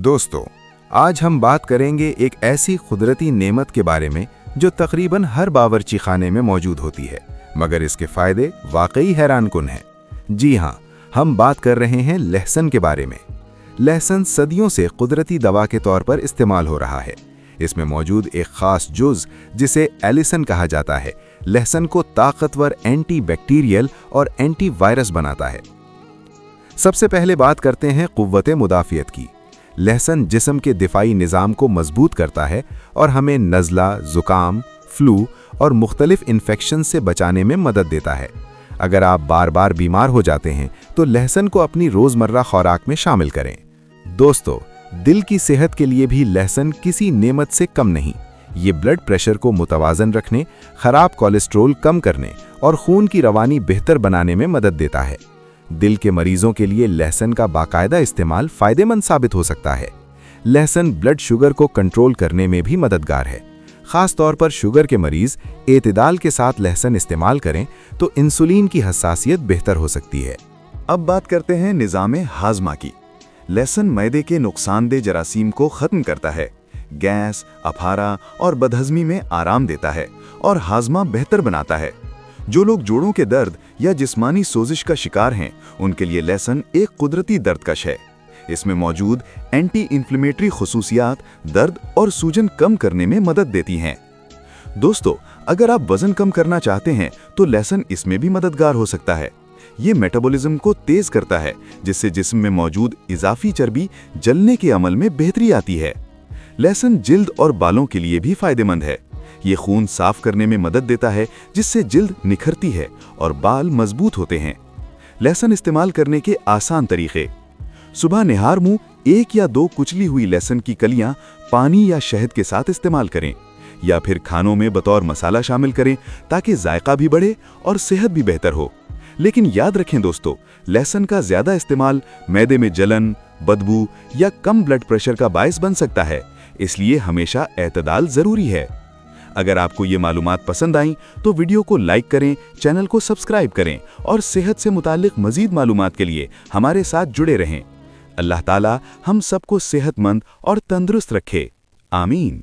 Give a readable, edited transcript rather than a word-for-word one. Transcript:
दोस्तों, आज हम बात करेंगे एक ऐसी कुदरती नेमत के बारे में जो तकरीबन हर बावर्ची खाने में मौजूद होती है, मगर इसके फायदे वाकई हैरानकुन हैं। जी हाँ, हम बात कर रहे हैं लहसुन के बारे में। लहसुन सदियों से कुदरती दवा के तौर पर इस्तेमाल हो रहा है। इसमें मौजूद एक खास जुज़ जिसे एलिसन कहा जाता है, लहसुन को ताकतवर एंटी बैक्टीरियल और एंटी वायरस बनाता है। सबसे पहले बात करते हैं कुव्वते मुदाफ़ियत की। लहसुन जिस्म के दिफाई निज़ाम को मजबूत करता है और हमें नज़ला, ज़ुकाम, फ्लू और मुख्तलिफ इन्फेक्शन से बचाने में मदद देता है। अगर आप बार बार बीमार हो जाते हैं तो लहसुन को अपनी रोज़मर्रा खुराक में शामिल करें। दोस्तों, दिल की सेहत के लिए भी लहसुन किसी नेमत से कम नहीं। ये ब्लड प्रेशर को मुतवाज़न रखने, ख़राब कोलेस्ट्रोल कम करने और खून की रवानी बेहतर बनाने में मदद देता है। दिल के मरीजों के लिए लहसुन का बाकायदा इस्तेमाल फ़ायदेमंद साबित हो सकता है। लहसुन ब्लड शुगर को कंट्रोल करने में भी मददगार है। ख़ास तौर पर शुगर के मरीज़ एतदाल के साथ लहसुन इस्तेमाल करें तो इंसुलिन की हसासियत बेहतर हो सकती है। अब बात करते हैं निज़ामे हाजमा की। लहसुन मैदे के नुकसानदेह जरासीम को ख़त्म करता है, गैस, अफारा और बदहज़मी में आराम देता है और हाजमा बेहतर बनाता है। जो लोग जोड़ों के दर्द या जिस्मानी सोजिश का शिकार हैं, उनके लिए लहसुन एक कुदरती दर्दकश है। इसमें मौजूद एंटी इन्फ्लेमेटरी खुसूसियात दर्द और सूजन कम करने में मदद देती हैं। दोस्तों, अगर आप वज़न कम करना चाहते हैं तो लहसुन इसमें भी मददगार हो सकता है। ये मेटाबॉलिज्म को तेज़ करता है, जिससे जिस्म में मौजूद इजाफी चर्बी जलने के अमल में बेहतरी आती है। लहसुन जिल्द और बालों के लिए भी फायदेमंद है। ये खून साफ करने में मदद देता है, जिससे जिल्द निखरती है और बाल मजबूत होते हैं। लहसुन इस्तेमाल करने के आसान तरीके: सुबह निहार मुंह 1 या 2 कुचली हुई लहसुन की कलियां पानी या शहद के साथ इस्तेमाल करें, या फिर खानों में बतौर मसाला शामिल करें ताकि जायका भी बढ़े और सेहत भी बेहतर हो। लेकिन याद रखें दोस्तों, लहसुन का ज्यादा इस्तेमाल मैदे में जलन, बदबू या कम ब्लड प्रेशर का बायस बन सकता है, इसलिए हमेशा एतदाल जरूरी है। अगर आपको ये मालूमात पसंद आईं तो वीडियो को लाइक करें, चैनल को सब्सक्राइब करें और सेहत से मुताल्लिक मजीद मालूमात के लिए हमारे साथ जुड़े रहें। अल्लाह ताला हम सबको सेहतमंद और तंदुरुस्त रखे। आमीन।